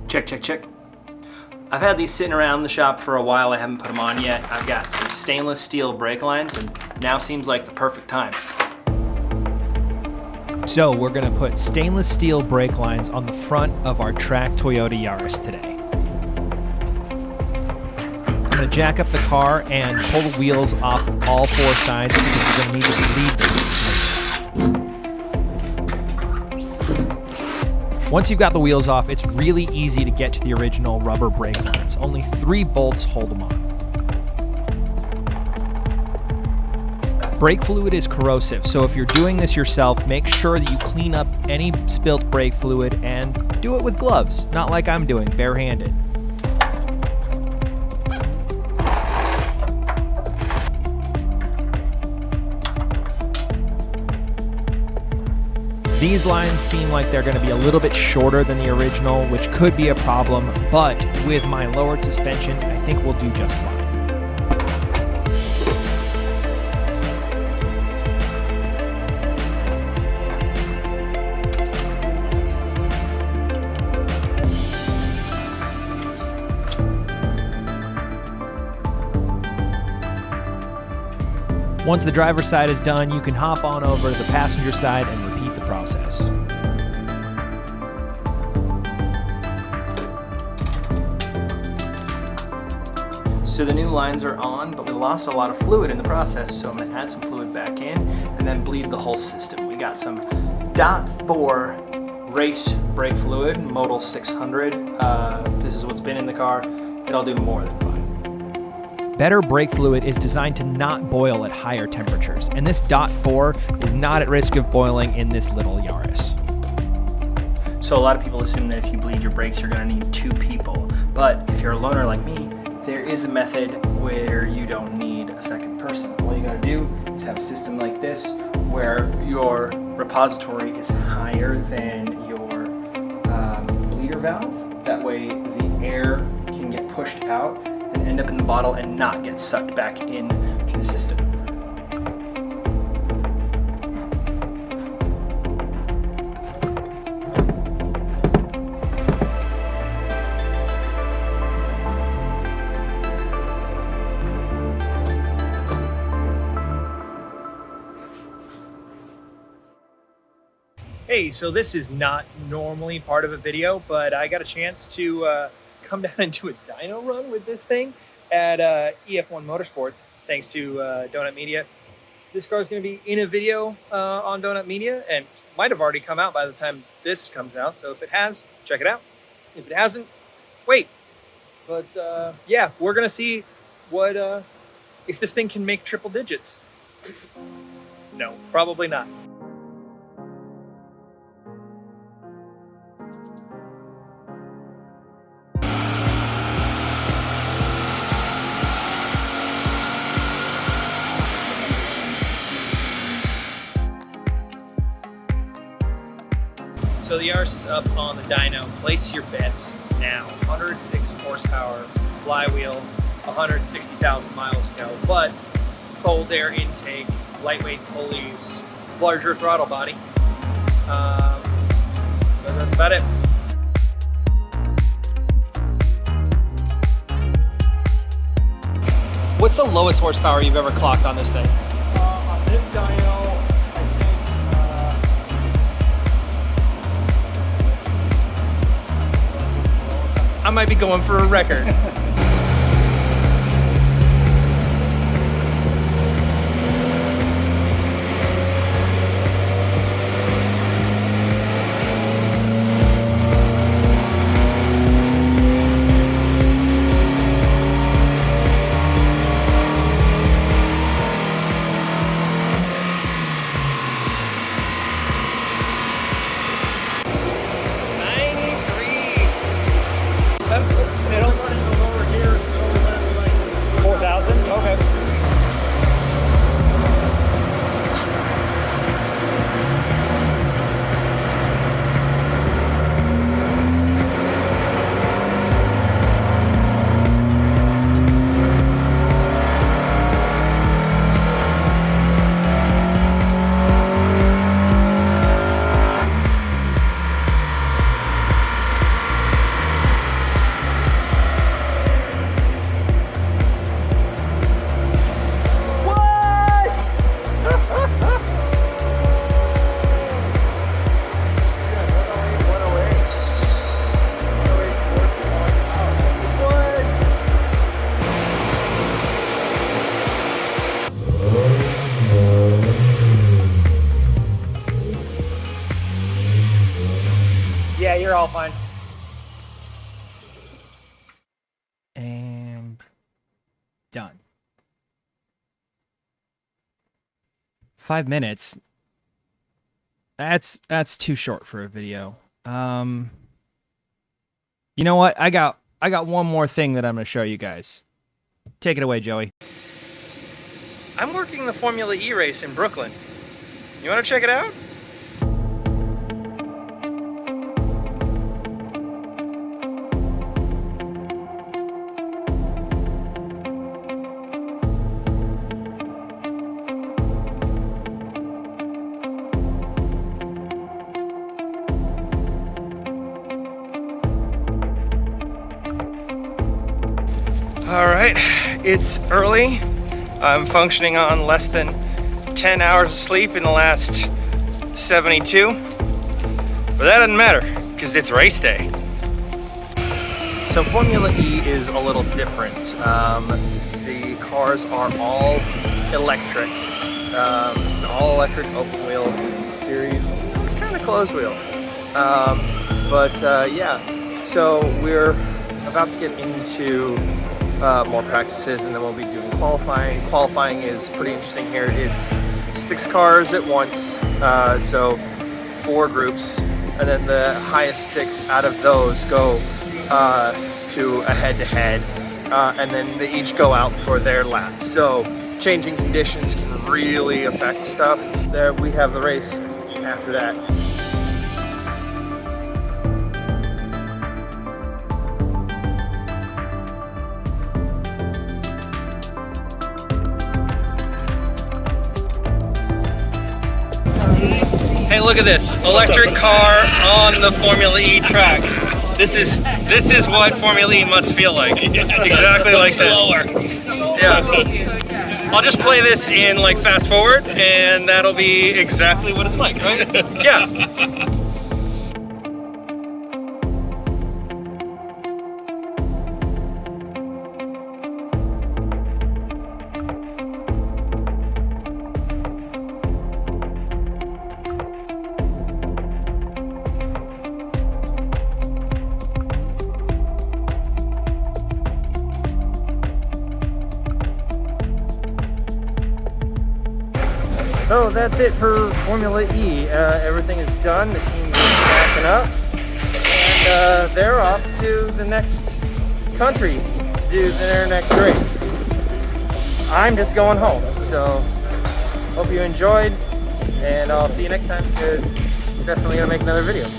Check, check, check. I've had these sitting around the shop for a while. I haven't put them on yet. I've got some stainless steel brake lines and now seems like the perfect time. So we're gonna put stainless steel brake lines on the front of our track Toyota Yaris today. I'm gonna jack up the car and pull the wheels off of all four sides because we're gonna need to bleed them. Once you've got the wheels off, it's really easy to get to the original rubber brake lines. Only 3 bolts hold them on. Brake fluid is corrosive, so if you're doing this yourself, make sure that you clean up any spilt brake fluid and do it with gloves, not like I'm doing, barehanded. These lines seem like they're going to be a little bit shorter than the original, which could be a problem, but with my lowered suspension, I think we'll do just fine. Once the driver's side is done, you can hop on over to the passenger side and repeat the process. So the new lines are on, but we lost a lot of fluid in the process, so I'm gonna add some fluid back in and then bleed the whole system. We got some .4 race brake fluid, Modal 600. This is what's been in the car. It'll do more than fine. Better brake fluid is designed to not boil at higher temperatures, and this .4 is not at risk of boiling in this little Yaris. So a lot of people assume that if you bleed your brakes, you're gonna need 2 people. But if you're a loner like me, there is a method where you don't need a second person. All you gotta do is have a system like this where your repository is higher than your bleeder valve. That way the air can get pushed out and end up in the bottle and not get sucked back into the system. Hey, so this is not normally part of a video, but I got a chance to come down and do a dyno run with this thing at EF1 Motorsports, thanks to Donut Media. This car is going to be in a video on Donut Media and might have already come out by the time this comes out. So if it has, check it out. If it hasn't, wait. But yeah, we're going to see what if this thing can make triple digits. No, probably not. So the Yaris is up on the dyno. Place your bets now. 106 horsepower, flywheel, 160,000 miles ago, but cold air intake, lightweight pulleys, larger throttle body. But that's about it. What's the lowest horsepower you've ever clocked on this thing? On this dyno, I might be going for a record. They don't run in the lower all fine. And done. 5 minutes. That's too short for a video. You know what? I got one more thing that I'm going to show you guys. Take it away, Joey. I'm working the Formula E race in Brooklyn. You want to check it out? All right, it's early. I'm functioning on less than 10 hours of sleep in the last 72, but that doesn't matter because it's race day. So Formula E is a little different. The cars are all electric. It's an all electric open wheel series. It's kind of closed wheel. Yeah, so we're about to get into more practices, and then we'll be doing qualifying. Qualifying is pretty interesting here. It's 6 cars at once, so 4 groups, and then the highest 6 out of those go to a head-to-head, and then they each go out for their lap. So changing conditions can really affect stuff. There we have the race after that. Hey, look at this electric car on the Formula E track. This is what Formula E must feel like. Exactly like this. Yeah. I'll just play this in like fast forward, and that'll be exactly what it's like, right? Yeah. So that's it for Formula E. Everything is done. The team's backing up, and they're off to the next country to do their next race. I'm just going home. So hope you enjoyed, and I'll see you next time because we're definitely gonna make another video.